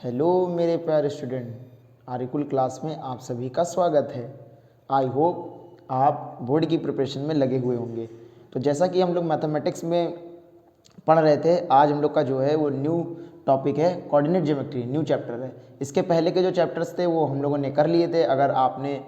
Hello मेरे प्यारे student, Aryakul class में आप सभी का स्वागत है। आई होप आप बोर्ड की प्रिपरेशन में लगे हुए होंगे। तो जैसा कि हम लोग मैथमेटिक्स में पढ़ रहे थे, आज हम लोग का जो है वो न्यू टॉपिक है कोऑर्डिनेट ज्योमेट्री, न्यू चैप्टर है। इसके पहले के जो चैप्टर्स थे वो हम लोगों ने कर लिए थे। अगर आपने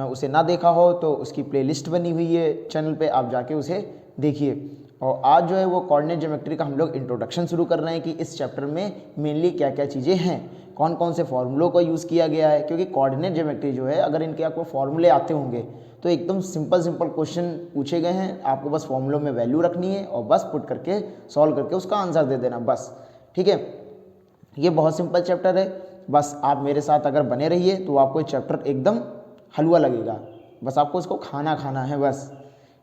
उसे ना देखा हो तो उसकी प्लेलिस्ट बनी हुई है चैनल पे, आप जाके उसे देखिए। और आज जो है वो कोऑर्डिनेट ज्योमेट्री का हम लोग इंट्रोडक्शन शुरू कर रहे हैं कि इस चैप्टर में मेनली क्या क्या चीज़ें हैं, कौन कौन से फॉर्मूलों का यूज़ किया गया है। क्योंकि कोऑर्डिनेट ज्योमेट्री जो है, अगर इनके आपको फॉर्मूले आते होंगे तो एकदम सिंपल सिंपल क्वेश्चन पूछे गए हैं, आपको बस फॉर्मूलों में वैल्यू रखनी है और बस पुट करके सॉल्व करके उसका आंसर दे देना बस। ठीक है, ये बहुत सिंपल चैप्टर है। बस आप मेरे साथ अगर बने रहिए तो आपको ये चैप्टर एकदम हलवा लगेगा, बस आपको इसको खाना खाना है बस।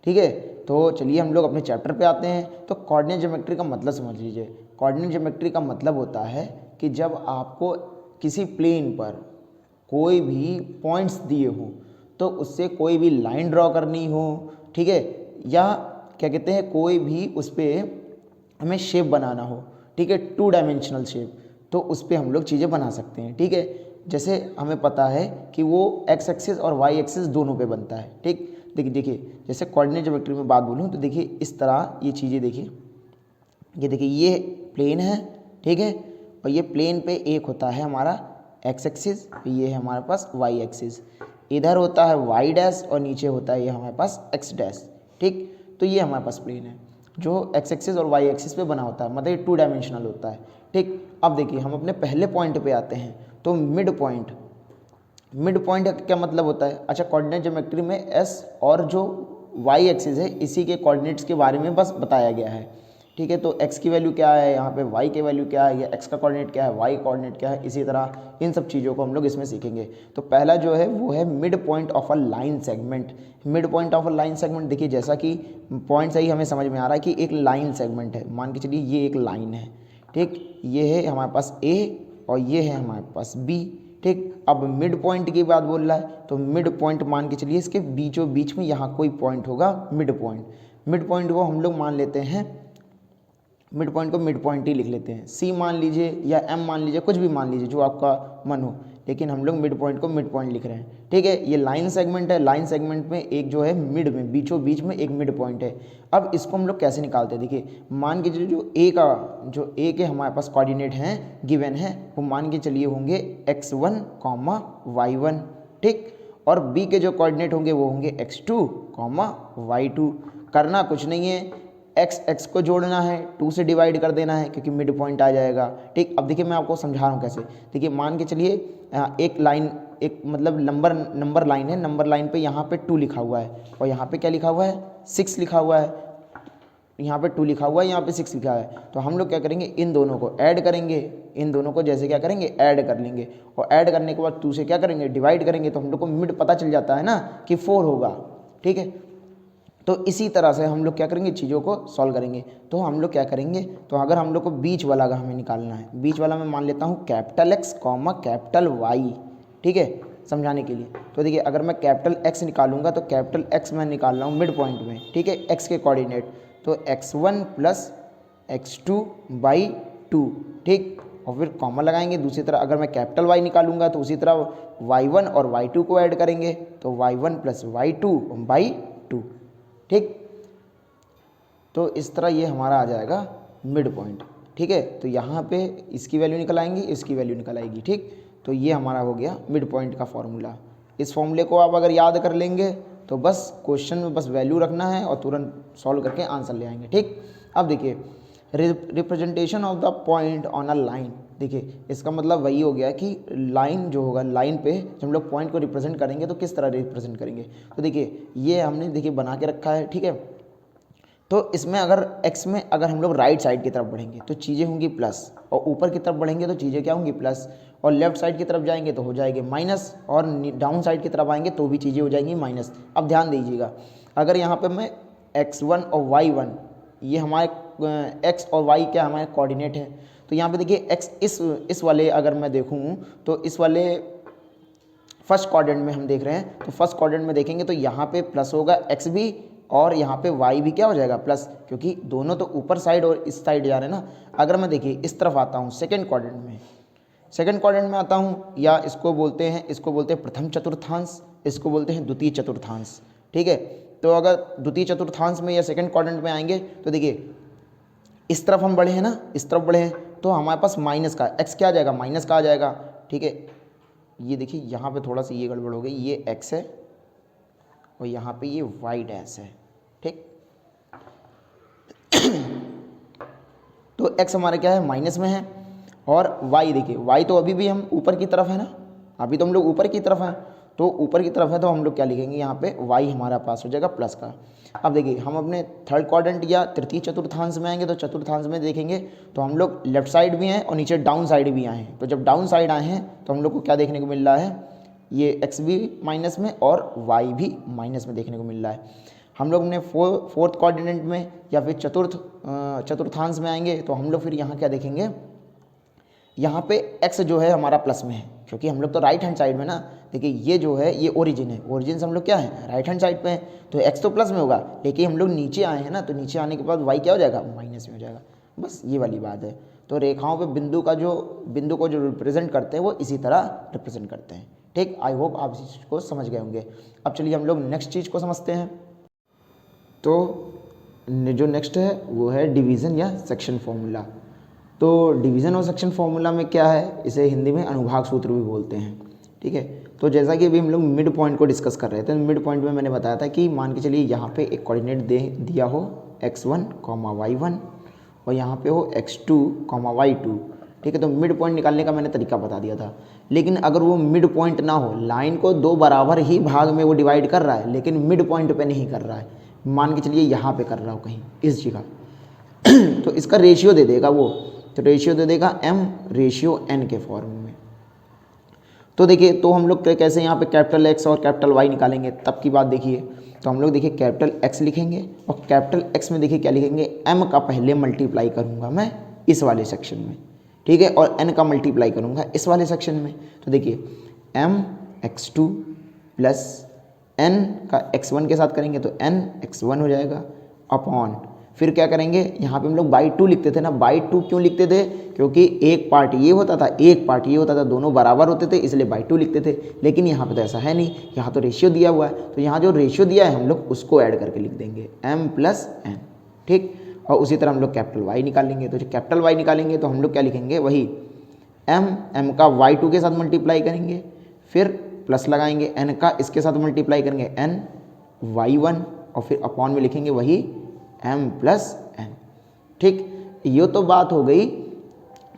ठीक है, तो चलिए हम लोग अपने चैप्टर पे आते हैं। तो कोऑर्डिनेट ज्योमेट्री का मतलब समझ लीजिए। कोऑर्डिनेट ज्योमेट्री का मतलब होता है कि जब आपको किसी प्लेन पर कोई भी पॉइंट्स दिए हों तो उससे कोई भी लाइन ड्रॉ करनी हो, ठीक है, या क्या कहते हैं कोई भी उस पर हमें शेप बनाना हो, ठीक है, 2 डायमेंशनल शेप, तो उस पर हम लोग चीज़ें बना सकते हैं। ठीक है, जैसे हमें पता है कि वो एक्स एक्सिस और वाई एक्सिस दोनों पे बनता है। ठीक, देखिए जैसे कोऑर्डिनेट ज्योमेट्री में बात बोलूँ तो देखिए इस तरह ये चीज़ें देखिए, ये देखिए ये प्लेन है, ठीक है, और ये प्लेन पे एक होता है हमारा एक्स एक्सिस, ये है हमारे पास वाई एक्सिस, इधर होता है वाई डैश और नीचे होता है ये हमारे पास एक्स डैश। ठीक, तो ये हमारे पास प्लेन है जो एक्स एक्सिस और वाई एक्सिस पे बना होता है, मतलब ये 2 डायमेंशनल होता है। ठीक, अब देखिए हम अपने पहले पॉइंट पे आते हैं। तो मिड पॉइंट का क्या मतलब होता है? अच्छा, कोऑर्डिनेट ज्योमेट्री में एस और जो वाई एक्सिस है इसी के कोऑर्डिनेट्स के बारे में बस बताया गया है। ठीक है, तो एक्स की वैल्यू क्या है, यहाँ पे वाई की वैल्यू क्या है, या एक्स का कोऑर्डिनेट क्या है, वाई कोऑर्डिनेट क्या है, इसी तरह इन सब चीज़ों को हम लोग इसमें सीखेंगे। तो पहला जो है वो है mid point of a line segment. Mid point of a line segment, देखिए जैसा कि पॉइंट से ही हमें समझ में आ रहा है कि एक लाइन सेगमेंट है। मान के चलिए ये एक लाइन है, ठीक, ये है हमारे पास ए और ये है हमारे पास बी। ठीक, अब मिड पॉइंट की बात बोल रहा है तो मिड पॉइंट मान के चलिए इसके बीचों बीच में यहाँ कोई पॉइंट होगा मिड पॉइंट। मिड पॉइंट को हम लोग मान लेते हैं, मिड पॉइंट को मिड पॉइंट ही लिख लेते हैं, सी मान लीजिए या एम मान लीजिए, कुछ भी मान लीजिए जो आपका मन हो, लेकिन हम लोग मिड पॉइंट को मिड पॉइंट लिख रहे हैं। ठीक है, ये लाइन सेगमेंट है, लाइन सेगमेंट में एक जो है मिड में बीचों बीच में एक मिड पॉइंट है। अब इसको हम लोग कैसे निकालते हैं, देखिए मान के चलिए जो ए के हमारे पास कोऑर्डिनेट हैं गिवन है, वो मान के चलिए होंगे x1 y1, ठीक, और बी के जो कोऑर्डिनेट होंगे वो होंगे x2 y2। करना कुछ नहीं है, एक्स को जोड़ना है, 2 से डिवाइड कर देना है क्योंकि मिड पॉइंट आ जाएगा। ठीक, अब देखिए मैं आपको समझा रहा हूँ कैसे। देखिए मान के चलिए एक लाइन, एक मतलब नंबर लाइन है, नंबर लाइन पे यहाँ पे 2 लिखा हुआ है और यहाँ पे क्या लिखा हुआ है 6 लिखा हुआ है, यहाँ पे 2 लिखा हुआ है, यहाँ पे 6 लिखा है। तो हम लोग क्या करेंगे, इन दोनों को ऐड करेंगे, इन दोनों को जैसे क्या करेंगे ऐड कर लेंगे, और ऐड करने के बाद 2 से क्या करेंगे डिवाइड करेंगे, तो हम लोग को मिड पता चल जाता है ना कि 4 होगा। ठीक है, तो इसी तरह से हम लोग क्या करेंगे चीज़ों को सॉल्व करेंगे। तो हम लोग क्या करेंगे, तो अगर हम लोग को बीच वाला का हमें निकालना है, बीच वाला मैं मान लेता हूँ capital X comma capital Y. ठीक है, समझाने के लिए तो देखिए अगर मैं कैपिटल एक्स निकालूंगा तो कैपिटल एक्स मैं निकाल रहा हूँ मिड पॉइंट में, ठीक है, एक्स के कोऑर्डिनेट, तो x1 प्लस x2 बाई 2, ठीक, और फिर कॉमा लगाएंगे। दूसरी तरह अगर मैं कैपिटल वाई निकालूंगा तो उसी तरह y1 और y2 को ऐड करेंगे, तो y1 प्लस y2 बाई 2। ठीक, तो इस तरह ये हमारा आ जाएगा मिड पॉइंट। ठीक है, तो यहाँ पे इसकी वैल्यू निकल आएंगी, इसकी वैल्यू निकल आएगी। ठीक, तो ये हमारा हो गया मिड पॉइंट का फॉर्मूला। इस फॉर्मूले को आप अगर याद कर लेंगे तो बस क्वेश्चन में बस वैल्यू रखना है और तुरंत सॉल्व करके आंसर ले आएंगे। ठीक, अब देखिए representation of the point on a line, देखिए इसका मतलब वही हो गया कि लाइन जो होगा, लाइन पे जब हम लोग पॉइंट को रिप्रेजेंट करेंगे तो किस तरह रिप्रेजेंट करेंगे। तो देखिए ये हमने देखिए बना के रखा है। ठीक है, तो इसमें अगर एक्स में अगर हम लोग राइट साइड की तरफ बढ़ेंगे तो चीज़ें होंगी प्लस, और ऊपर की तरफ बढ़ेंगे तो चीज़ें क्या होंगी प्लस, और लेफ्ट साइड की तरफ जाएंगे तो हो जाएंगे माइनस, और डाउन साइड की तरफ आएंगे तो भी चीज़ें हो जाएंगी माइनस। अब ध्यान दीजिएगा, अगर यहाँ पे मैं x1 और y1, ये हमारे x और y क्या हमारे कोऑर्डिनेट है, तो यहाँ पे देखिए x इस वाले अगर मैं देखूँ तो इस वाले फर्स्ट क्वाड्रेंट में हम देख रहे हैं, तो फर्स्ट क्वाड्रेंट में देखेंगे तो यहाँ पे प्लस होगा x भी, और यहाँ पे y भी क्या हो जाएगा प्लस, क्योंकि दोनों तो ऊपर साइड और इस साइड जा रहे हैं ना। अगर मैं देखिए इस तरफ आता हूँ सेकंड क्वाड्रेंट में, सेकंड क्वाड्रेंट में आता हूँ, या इसको बोलते हैं प्रथम चतुर्थांश, इसको बोलते हैं द्वितीय चतुर्थांश। ठीक है, तो अगर द्वितीय चतुर्थांश में या सेकंड क्वाड्रेंट में आएंगे तो देखिए इस तरफ हम बढ़े हैं ना, इस तरफ बढ़े हैं तो हमारे पास माइनस का एक्स क्या आ जाएगा, माइनस का आ जाएगा। ठीक है, ये देखिए यहाँ पे थोड़ा सा ये गड़बड़ हो गई, ये एक्स है और यहाँ पे ये वाई डैश है। ठीक, तो एक्स हमारा क्या है, माइनस में है, और वाई देखिए, वाई तो अभी भी हम ऊपर की तरफ है ना, अभी तो हम लोग ऊपर की तरफ हैं, तो ऊपर की तरफ है तो हम लोग क्या लिखेंगे यहाँ पे, वाई हमारा पास हो जाएगा प्लस का। अब देखिए हम अपने थर्ड क्वाड्रेंट या तृतीय चतुर्थांश में आएंगे, तो चतुर्थांश में देखेंगे तो हम लोग लेफ्ट साइड भी हैं और नीचे डाउन साइड भी आए हैं। तो जब डाउन साइड आए हैं तो हम लोग को क्या देखने को मिल रहा है, ये एक्स भी माइनस में और वाई भी माइनस में देखने को मिल रहा है। हम लोग अपने फोर्थ क्वाड्रेंट में या फिर चतुर्थांश में आएंगे तो हम लोग फिर यहाँ क्या देखेंगे, यहाँ पे x जो है हमारा प्लस में है, क्योंकि हम लोग तो राइट हैंड साइड में ना। देखिए ये जो है ये ओरिजिन है, ओरिजिन से हम लोग क्या है, राइट हैंड साइड पे हैं, तो x तो प्लस में होगा, लेकिन हम लोग नीचे आए हैं ना, तो नीचे आने के बाद y क्या हो जाएगा, माइनस में हो जाएगा। बस ये वाली बात है। तो रेखाओं पे बिंदु को जो रिप्रेजेंट करते हैं वो इसी तरह रिप्रेजेंट करते हैं। ठीक, आई होप आप इस चीज़ को समझ गए होंगे। अब चलिए हम लोग नेक्स्ट चीज़ को समझते हैं। तो जो नेक्स्ट है वो है डिवीज़न या सेक्शन फॉर्मूला। तो डिवीज़न और सेक्शन फार्मूला में क्या है, इसे हिंदी में अनुभाग सूत्र भी बोलते हैं। ठीक है, तो जैसा कि अभी हम लोग मिड पॉइंट को डिस्कस कर रहे थे, मिड पॉइंट में मैंने बताया था कि मान के चलिए यहाँ पे एक कोऑर्डिनेट दिया हो x1, y1 और यहाँ पे हो x2, y2। ठीक है, तो मिड पॉइंट निकालने का मैंने तरीका बता दिया था। लेकिन अगर वो मिड पॉइंट ना हो, लाइन को दो बराबर ही भाग में वो डिवाइड कर रहा है लेकिन मिड पॉइंट पे नहीं कर रहा है, मान के चलिए यहाँ पे कर रहा हो कहीं इस जगह तो इसका रेशियो दे देगा वो, तो रेशियो दे देगा m/n के फॉर्म में। तो देखिए, तो हम लोग कैसे यहाँ पे कैपिटल X और कैपिटल Y निकालेंगे तब की बात देखिए। तो हम लोग देखिए कैपिटल X लिखेंगे और कैपिटल X में देखिए क्या लिखेंगे, m का पहले मल्टीप्लाई करूँगा मैं इस वाले सेक्शन में। ठीक है, और n का मल्टीप्लाई करूँगा इस वाले सेक्शन में। तो देखिए mx2 प्लस n का x1 के साथ करेंगे तो n x1 हो जाएगा अपॉन, फिर क्या करेंगे, यहाँ पे हम लोग बाई 2 लिखते थे ना। बाई 2 क्यों लिखते थे, क्योंकि एक पार्ट ये होता था एक पार्ट ये होता था, दोनों बराबर होते थे इसलिए बाई 2 लिखते थे। लेकिन यहाँ पे तो ऐसा है नहीं, यहाँ तो रेशियो दिया हुआ है, तो यहाँ जो रेशियो दिया है हम लोग उसको ऐड करके लिख देंगे m+n। ठीक, और उसी तरह हम लोग कैपिटल Y निकालेंगे। तो जो कैपिटल Y निकालेंगे तो हम लोग क्या लिखेंगे, वही m का y2 के साथ मल्टीप्लाई करेंगे, फिर प्लस लगाएंगे, n का इसके साथ मल्टीप्लाई करेंगे n y1 और फिर अपॉन में लिखेंगे वही m+n। ठीक, ये तो बात हो गई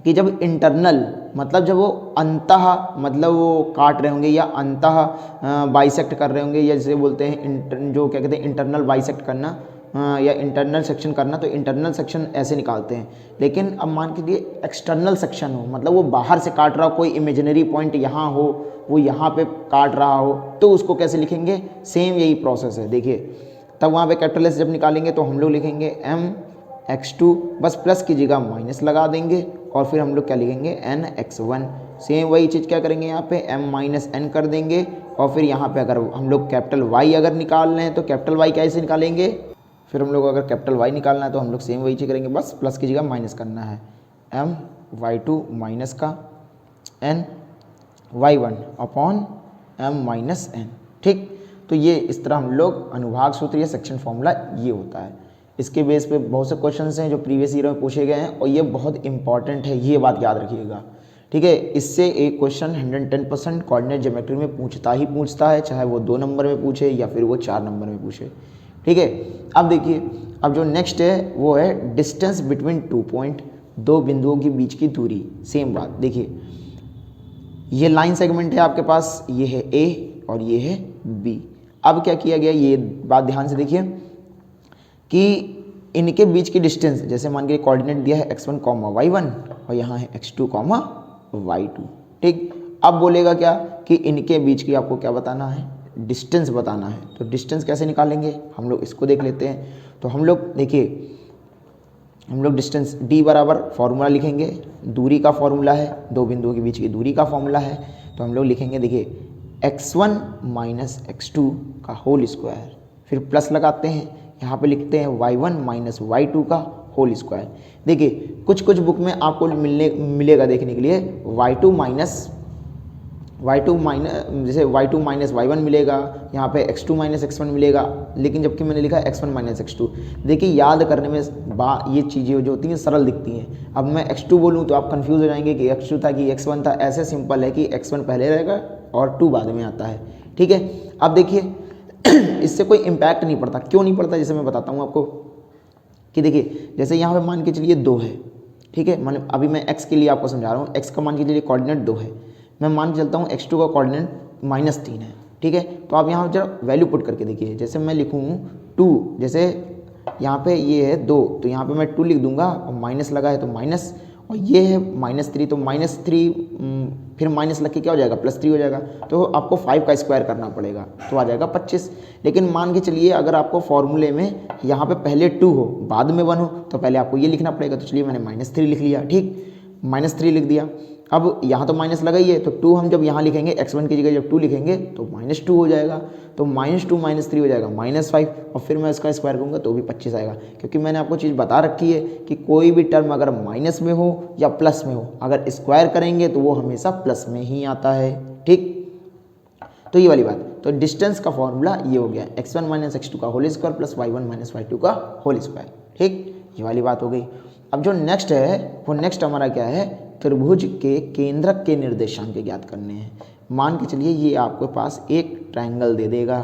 कि जब इंटरनल मतलब जब वो अंतः मतलब वो काट रहे होंगे या अंतः बाइसेक्ट कर रहे होंगे, या जिसे बोलते हैं जो क्या कहते हैं इंटरनल बाइसेक्ट करना या इंटरनल सेक्शन करना, तो इंटरनल सेक्शन ऐसे निकालते हैं। लेकिन अब मान के लिए एक्सटर्नल सेक्शन हो, मतलब वो बाहर से काट रहा हो, कोई इमेजिनरी पॉइंट यहाँ हो, वो यहाँ पे काट रहा हो, तो उसको कैसे लिखेंगे, सेम यही प्रोसेस है। देखिए तब वहाँ पे कैपिटल S जब निकालेंगे तो हम लोग लिखेंगे mx2, बस प्लस की जगह माइनस लगा देंगे और फिर हम लोग क्या लिखेंगे nx1। सेम वही चीज़ क्या करेंगे, यहाँ पे m-n कर देंगे और फिर यहाँ पे अगर हम लोग कैपिटल Y अगर निकाल रहे हैं तो कैपिटल Y कैसे निकालेंगे, फिर हम लोग अगर कैपिटल Y निकालना है तो हम लोग सेम वही चीज़ करेंगे, बस प्लस की जगह माइनस करना है, my2 माइनस का ny1 अपॉन m-n। ठीक, तो ये इस तरह हम लोग अनुभाग सूत्र या सेक्शन फॉर्मूला ये होता है। इसके बेस पे बहुत से क्वेश्चंस हैं जो प्रीवियस ईयर में पूछे गए हैं और ये बहुत इंपॉर्टेंट है, ये बात याद रखिएगा। ठीक है, इससे एक क्वेश्चन 110% कोऑर्डिनेट ज्योमेट्री में पूछता है, चाहे वो 2 नंबर में पूछे या फिर वो 4 नंबर में पूछे। ठीक है, अब देखिए, अब जो नेक्स्ट है वो है डिस्टेंस बिटवीन 2 पॉइंट, 2 बिंदुओं के बीच की दूरी। सेम बात देखिए, ये लाइन सेगमेंट है आपके पास, ये है A और ये है B। अब क्या किया गया, ये बात ध्यान से देखिए कि इनके बीच की डिस्टेंस, जैसे मान के कोऑर्डिनेट दिया है x1, y1 और यहाँ है x2, y2। ठीक, अब बोलेगा क्या कि इनके बीच की आपको क्या बताना है, डिस्टेंस बताना है। तो डिस्टेंस कैसे निकालेंगे, हम लोग इसको देख लेते हैं। तो हम लोग देखिए, हम लोग डिस्टेंस d बराबर फॉर्मूला लिखेंगे, दूरी का फॉर्मूला है, 2 बिंदुओं के बीच की दूरी का फॉर्मूला है। तो हम लोग लिखेंगे देखिए x1 माइनस x2 का होल स्क्वायर, फिर प्लस लगाते हैं, यहाँ पे लिखते हैं y1 माइनस y2 का होल स्क्वायर। देखिए कुछ कुछ बुक में आपको मिलेगा देखने के लिए y2 माइनस जैसे y2 माइनस y1 मिलेगा, यहाँ पे x2 माइनस x1 मिलेगा, लेकिन जबकि मैंने लिखा है x1 माइनस x2। देखिए याद करने में ये चीज़ें जो होती हैं सरल दिखती हैं। अब मैं x2 बोलूँ तो आप कंफ्यूज हो जाएंगे कि x2 था कि x1 था। ऐसे सिंपल है कि x1 पहले रहेगा और 2 बाद में आता है। ठीक है, अब देखिए इससे कोई इम्पैक्ट नहीं पड़ता। क्यों नहीं पड़ता, जैसे मैं बताता हूँ आपको कि देखिए जैसे यहाँ पे मान के चलिए 2 है, ठीक है, मान अभी मैं x के लिए आपको समझा रहा हूँ। x का मान के चलिए कोऑर्डिनेट 2 है, मैं मान के चलता हूँ x2 का कोऑर्डिनेट -3 है। ठीक है, तो आप यहाँ जरा वैल्यू पुट करके देखिए। जैसे मैं लिखूँ 2, जैसे यहाँ पे ये है 2 तो यहाँ पे मैं 2 लिख दूंगा और माइनस लगा है तो माइनस, और ये है -3 तो -3 फिर माइनस लग के क्या हो जाएगा +3 हो जाएगा। तो आपको 5 का स्क्वायर करना पड़ेगा तो आ जाएगा 25। लेकिन मान के चलिए अगर आपको फॉर्मूले में यहाँ पे पहले 2 हो बाद में 1 हो तो पहले आपको ये लिखना पड़ेगा। तो चलिए मैंने -3 लिख लिया, ठीक, -3 लिख दिया। अब यहाँ तो माइनस लगा ही है तो 2 हम जब यहाँ लिखेंगे x1 की जगह जब 2 लिखेंगे तो -2 हो जाएगा। तो -2 -3 हो जाएगा -5, और फिर मैं इसका स्क्वायर करूँगा तो भी 25 आएगा। क्योंकि मैंने आपको चीज़ बता रखी है कि कोई भी टर्म अगर माइनस में हो या प्लस में हो, अगर स्क्वायर करेंगे तो वो हमेशा प्लस में ही आता है। ठीक, तो ये वाली बात। तो डिस्टेंस का फॉर्मूला ये हो गया x1 माइनस x2 का whole square plus y1 minus y2 का होल स्क्वायर। ठीक, ये वाली बात हो गई। अब जो नेक्स्ट है वो नेक्स्ट हमारा क्या है, त्रिभुज के केंद्रक के निर्देशांक ज्ञात करने हैं। मान के चलिए ये आपके पास एक ट्रायंगल दे देगा,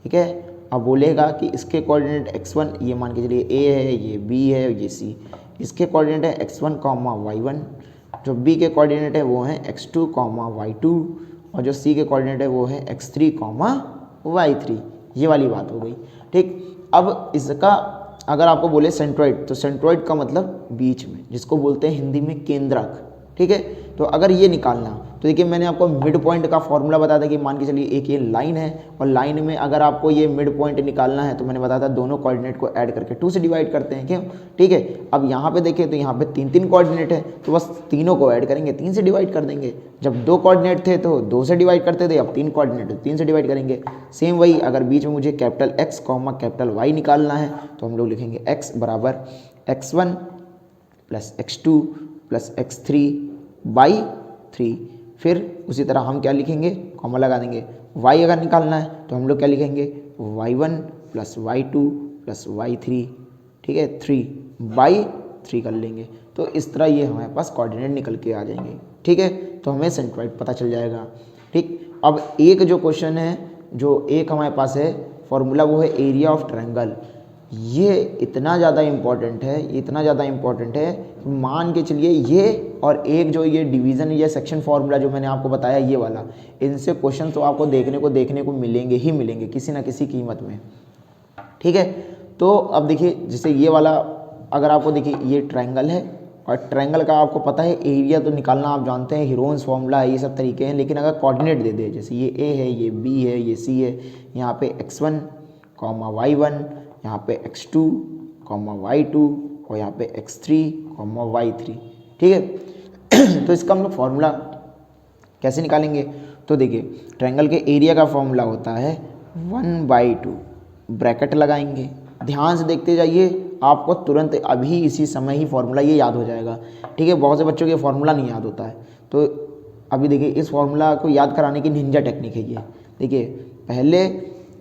ठीक है। अब बोलेगा कि इसके कोऑर्डिनेट x1, ये मान के चलिए a है, ये b है, ये c। इसके कोऑर्डिनेट है x1, y1। जो b के कोऑर्डिनेट है वो है x2, y2, और जो c के कोऑर्डिनेट है वो है x3, y3। ये वाली बात हो गई। ठीक, अब इसका अगर आपको बोले सेंट्रॉइड, तो सेंट्रॉइड का मतलब बीच में, जिसको बोलते हैं हिंदी में केंद्रक। ठीक है, तो अगर ये निकालना तो देखिए मैंने आपको मिड पॉइंट का फॉर्मूला बताया था कि मान के चलिए एक ये लाइन है और लाइन में अगर आपको ये मिड पॉइंट निकालना है तो मैंने बताया था दोनों कोऑर्डिनेट को ऐड करके 2 से डिवाइड करते हैं, क्यों। ठीक है, अब यहाँ पे देखिए तो यहाँ पे 3 कोऑर्डिनेट है तो बस तीनों को ऐड करेंगे, 3 से डिवाइड कर देंगे। जब 2 कोऑर्डिनेट थे तो 2 से डिवाइड करते थे, अब 3 कोऑर्डिनेट 3 से डिवाइड करेंगे। सेम वही अगर बीच में मुझे कैपिटल X, कैपिटल Y निकालना है तो हम लोग लिखेंगे x बराबर x1 plus x2 plus x3 by 3। फिर उसी तरह हम क्या लिखेंगे, कॉमा लगा देंगे। y अगर निकालना है तो हम लोग क्या लिखेंगे, y1 plus y2 plus y3, ठीक है, 3 बाई 3 कर लेंगे। तो इस तरह ये हमारे पास कोऑर्डिनेट निकल के आ जाएंगे। ठीक है, तो हमें सेंट्रॉइड पता चल जाएगा। ठीक, अब एक जो क्वेश्चन है, जो एक हमारे पास है फॉर्मूला, वो है एरिया ऑफ ट्रायंगल। ये इतना ज़्यादा इम्पॉर्टेंट है, इतना ज़्यादा इम्पॉर्टेंट है, मान के चलिए ये और एक जो ये डिवीज़न या सेक्शन फार्मूला जो मैंने आपको बताया ये वाला, इनसे क्वेश्चन तो आपको देखने को मिलेंगे ही मिलेंगे किसी ना किसी कीमत में। ठीक है, तो अब देखिए जैसे ये वाला अगर आपको देखिए ये ट्रायंगल है और ट्रायंगल का आपको पता है एरिया तो निकालना आप जानते हैं, हीरोन्स फार्मूला है, ये सब तरीके हैं। लेकिन अगर कोऑर्डिनेट दे दे, जैसे ये a है, ये b है, ये c है, यहाँ पे x1, y1, यहाँ पे x2, y2 और यहाँ पे x3, y3। ठीक है, तो इसका हम लोग फॉर्मूला कैसे निकालेंगे, तो देखिए ट्रायंगल के एरिया का फॉर्मूला होता है 1/2, ब्रैकेट लगाएंगे। ध्यान से देखते जाइए, आपको तुरंत अभी इसी समय ही फॉर्मूला ये याद हो जाएगा। ठीक है, बहुत से बच्चों को ये फॉर्मूला नहीं याद होता है, तो अभी देखिए इस फॉर्मूला को याद कराने की निंजा टेक्निक है ये। देखिए पहले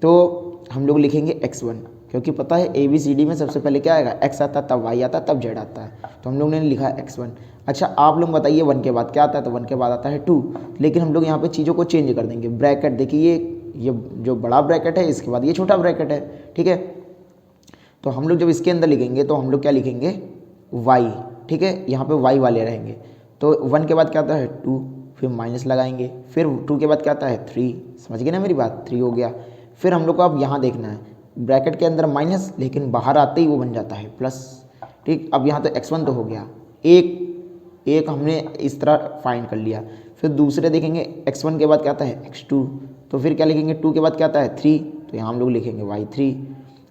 तो हम लोग लिखेंगे x1, क्योंकि पता है ABCD में सबसे पहले क्या आएगा, x आता है, तब y आता है, तब z आता है, तो हम लोग ने लिखा है x1। अच्छा आप लोग बताइए 1 के बाद क्या आता है, तो 1 के बाद आता है 2। लेकिन हम लोग यहाँ पे चीज़ों को चेंज कर देंगे। ब्रैकेट देखिए ये जो बड़ा ब्रैकेट है, इसके बाद ये छोटा ब्रैकेट है। ठीक है, तो हम लोग जब इसके अंदर लिखेंगे तो हम लोग क्या लिखेंगे, y। ठीक है, यहाँ पे y वाले रहेंगे। तो 1 के बाद क्या आता है 2, फिर माइनस लगाएंगे, फिर 2 के बाद क्या आता है 3। समझ गए ना मेरी बात, 3 हो गया। फिर हम लोग को अब यहाँ देखना है, ब्रैकेट के अंदर माइनस, लेकिन बाहर आते ही वो बन जाता है प्लस। ठीक, अब यहाँ तो x1 तो हो गया, एक हमने इस तरह फाइंड कर लिया। फिर दूसरे देखेंगे x1 के बाद क्या आता है x2, तो फिर क्या लिखेंगे 2 के बाद क्या आता है 3, तो यहाँ हम लोग लिखेंगे y3।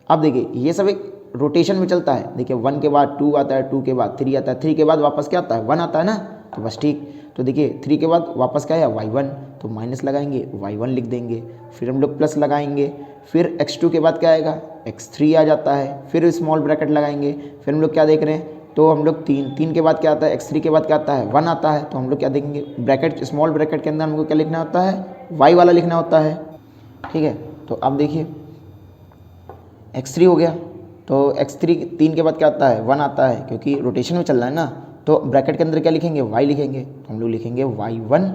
अब देखिए ये सब एक रोटेशन में चलता है। देखिए 1 के बाद 2 आता है, 2 के बाद 3 आता है, 3 के बाद वापस क्या आता है 1 आता है ना, तो बस ठीक। तो देखिए 3 के बाद वापस क्या है y1, तो माइनस लगाएंगे y1 लिख देंगे, फिर हम लोग प्लस लगाएंगे, फिर x2 के बाद क्या आएगा x3 आ जाता है, फिर स्मॉल ब्रैकेट लगाएंगे, फिर हम लोग क्या देख रहे हैं, तो हम लोग 3 के बाद क्या आता है, x3 के बाद क्या आता है 1 आता है, तो हम लोग क्या देखेंगे ब्रैकेट स्मॉल ब्रैकेट के अंदर हमको क्या लिखना होता है y वाला लिखना होता है, ठीक है। तो अब देखिए x3 हो गया, तो x3 3 के बाद क्या आता है 1 आता है, क्योंकि रोटेशन में चल रहा है ना, तो ब्रैकेट के अंदर क्या लिखेंगे y लिखेंगे, तो हम लोग लिखेंगे y1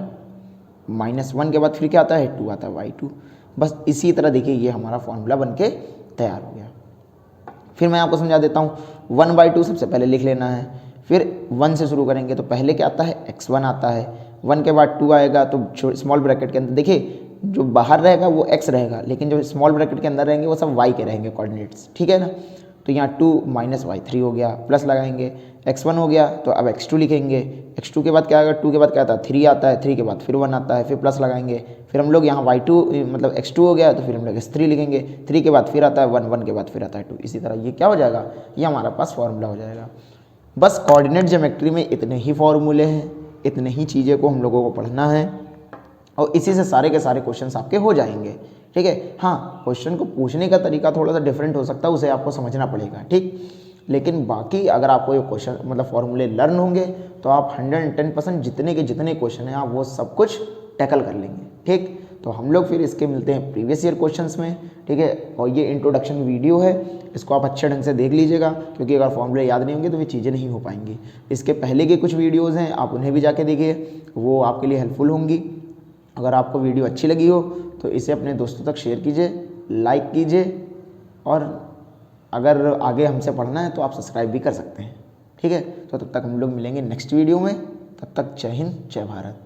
-1 के बाद फिर क्या आता है 2 आता है y2। बस इसी तरह देखिए ये हमारा फॉर्मूला बन के तैयार हो गया। फिर मैं आपको समझा देता हूँ, 1/2 सबसे पहले लिख लेना है, फिर 1 से शुरू करेंगे, तो पहले क्या आता है x1 आता है, 1 के बाद 2 आएगा, तो स्मॉल ब्रैकेट के अंदर देखिए जो बाहर रहेगा वो x रहेगा, लेकिन जो स्मॉल ब्रैकेट के अंदर रहेंगे वो सब y के रहेंगे कोऑर्डिनेट्स, ठीक है ना। तो यहाँ 2 - y3 हो गया, प्लस लगाएंगे, x1 हो गया, तो अब x2 लिखेंगे, x2 के बाद क्या आएगा, 2 के बाद क्या आता है 3 आता है, 3 के बाद फिर 1 आता है, फिर प्लस लगाएंगे, फिर हम लोग यहाँ y2 मतलब x2 हो गया, तो फिर हम लोग x3 लिखेंगे, 3 के बाद फिर आता है 1, 1 के बाद फिर आता है 2, इसी तरह ये क्या हो जाएगा, ये हमारा पास फॉर्मूला हो जाएगा। बस कोऑर्डिनेट ज्योमेट्री में इतने ही फॉर्मूले हैं, इतने ही चीज़ें को हम लोगों को पढ़ना है, और इसी से सारे के सारे क्वेश्चंस आपके हो जाएंगे, ठीक है। हाँ, क्वेश्चन को पूछने का तरीका थोड़ा सा डिफरेंट हो सकता है, उसे आपको समझना पड़ेगा, ठीक। लेकिन बाकी अगर आपको ये क्वेश्चन मतलब फॉर्मूले लर्न होंगे तो आप 110% जितने के जितने क्वेश्चन हैं आप वो सब कुछ टैकल कर लेंगे, ठीक। तो हम लोग फिर इसके मिलते हैं प्रीवियस ईयर क्वेश्चंस में, ठीक है। और ये इंट्रोडक्शन वीडियो है, इसको आप अच्छे ढंग से देख लीजिएगा, क्योंकि अगर फॉर्मूले याद नहीं होंगे तो ये चीज़ें नहीं हो पाएंगी। इसके पहले के कुछ वीडियोज़ हैं, आप उन्हें भी जाके देखिए, वो आपके लिए हेल्पफुल होंगी। अगर आपको वीडियो अच्छी लगी हो तो इसे अपने दोस्तों तक शेयर कीजिए, लाइक कीजिए, और अगर आगे हमसे पढ़ना है तो आप सब्सक्राइब भी कर सकते हैं, ठीक है। तो तब तक हम लोग मिलेंगे नेक्स्ट वीडियो में, तब तक जय हिंद जय भारत।